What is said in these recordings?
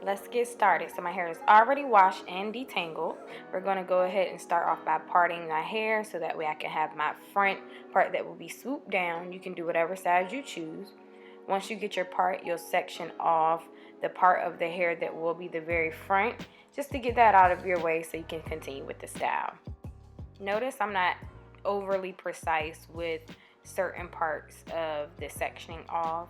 Let's get started. So my hair is already washed and detangled. We're going to go ahead and start off by parting my hair so that way I can have my front part that will be swooped down. You can do whatever size you choose. Once you get your part, you'll section off the part of the hair that will be the very front, just to get that out of your way so you can continue with the style. Notice I'm not overly precise with certain parts of the sectioning off.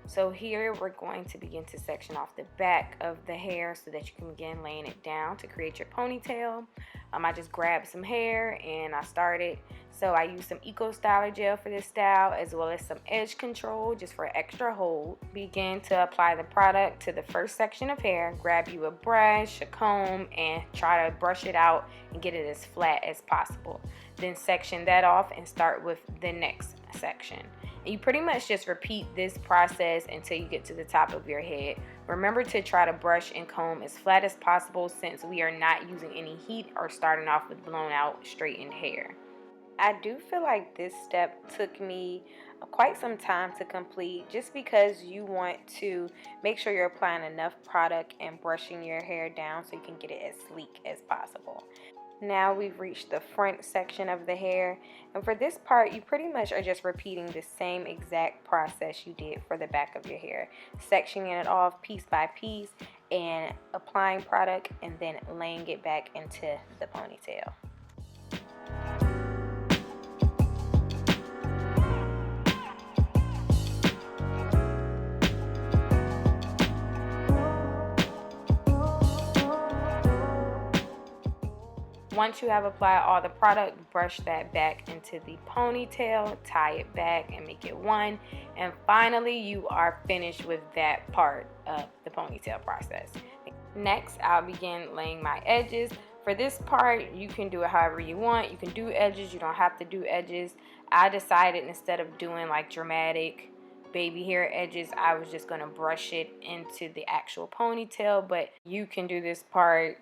So here we're going to begin to section off the back of the hair so that you can begin laying it down to create your ponytail. I just grabbed some hair and I started. So I used some EcoStyle gel for this style, as well as some edge control just for extra hold. Begin to apply the product to the first section of hair. Grab you a brush, a comb, and try to brush it out and get it as flat as possible. Then section that off and start with the next section. And you pretty much just repeat this process until you get to the top of your head. Remember to try to brush and comb as flat as possible, since we are not using any heat or starting off with blown out straightened hair. I do feel like this step took me quite some time to complete, just because you want to make sure you're applying enough product and brushing your hair down so you can get it as sleek as possible. Now we've reached the front section of the hair, and for this part you pretty much are just repeating the same exact process you did for the back of your hair, sectioning it off piece by piece and applying product and then laying it back into the ponytail. Once you have applied all the product, brush that back into the ponytail, tie it back and make it one, and finally you are finished with that part of the ponytail process. Next, I'll begin laying my edges. For this part, you can do it however you want. You can do edges, you don't have to do edges. I decided instead of doing like dramatic baby hair edges, I was just going to brush it into the actual ponytail, but you can do this part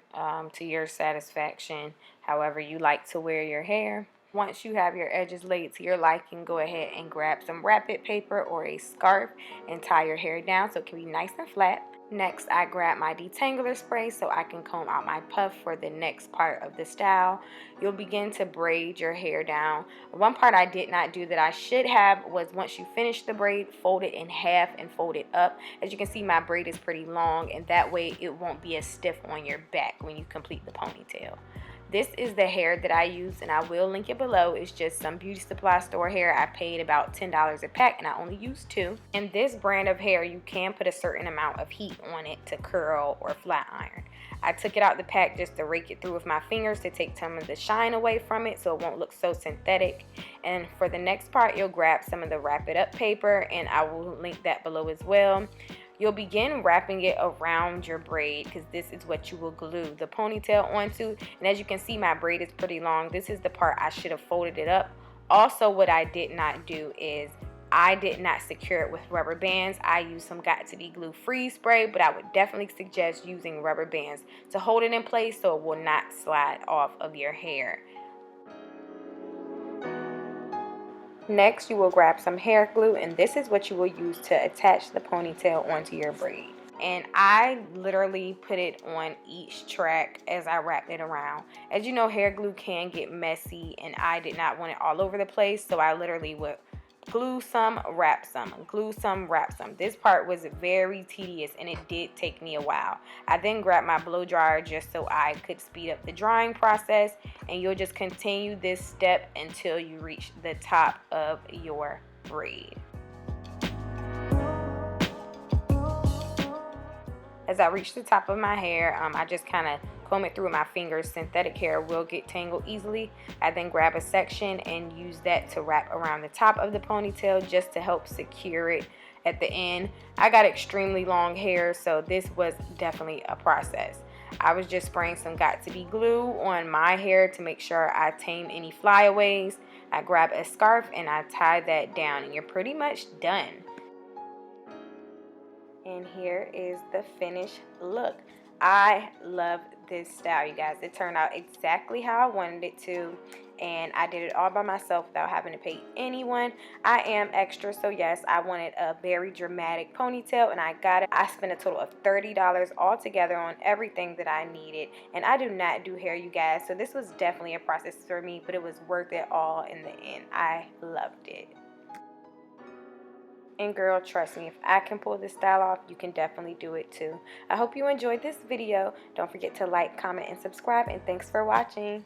to your satisfaction, however you like to wear your hair. Once you have your edges laid to your liking, go ahead and grab some Wrap It paper or a scarf and tie your hair down so it can be nice and flat. Next, I grab my detangler spray so I can comb out my puff for the next part of the style. You'll begin to braid your hair down. One part I did not do that I should have was, once you finish the braid, fold it in half and fold it up. As you can see, my braid is pretty long, and that way it won't be as stiff on your back when you complete the ponytail. This is the hair that I use, and I will link it below. It's just some beauty supply store hair. I paid about $10 a pack, and I only used 2. In this brand of hair, you can put a certain amount of heat on it to curl or flat iron. I took it out the pack just to rake it through with my fingers to take some of the shine away from it so it won't look so synthetic. And for the next part, you'll grab some of the Wrap It Up paper, and I will link that below as well. You'll begin wrapping it around your braid, because this is what you will glue the ponytail onto. And as you can see, my braid is pretty long. This is the part I should have folded it up. Also, what I did not do is I did not secure it with rubber bands. I used some Got To Be Glue freeze spray, but I would definitely suggest using rubber bands to hold it in place so it will not slide off of your hair. Next, you will grab some hair glue, and this is what you will use to attach the ponytail onto your braid. And I literally put it on each track as I wrapped it around. As you know, hair glue can get messy, and I did not want it all over the place, so I literally would glue some, wrap some, glue some, wrap some. This part was very tedious, and it did take me a while. I then grabbed my blow dryer just so I could speed up the drying process, and you'll just continue this step until you reach the top of your braid. As I reach the top of my hair, I just kind of comb it through with my fingers. Synthetic hair will get tangled easily. I then grab a section and use that to wrap around the top of the ponytail just to help secure it at the end. I got extremely long hair, so this was definitely a process. I was just spraying some Got To Be glue on my hair to make sure I tame any flyaways. I grab a scarf and I tie that down, and you're pretty much done. And here is the finished look. I love this style, you guys. It turned out exactly how I wanted it to, and I did it all by myself without having to pay anyone. I am extra, so yes, I wanted a very dramatic ponytail, and I got it. I spent a total of $30 altogether on everything that I needed, and I do not do hair, you guys, so this was definitely a process for me, but it was worth it all in the end. I loved it. And girl, trust me, if I can pull this style off, you can definitely do it too. I hope you enjoyed this video. Don't forget to like, comment, and subscribe, and thanks for watching.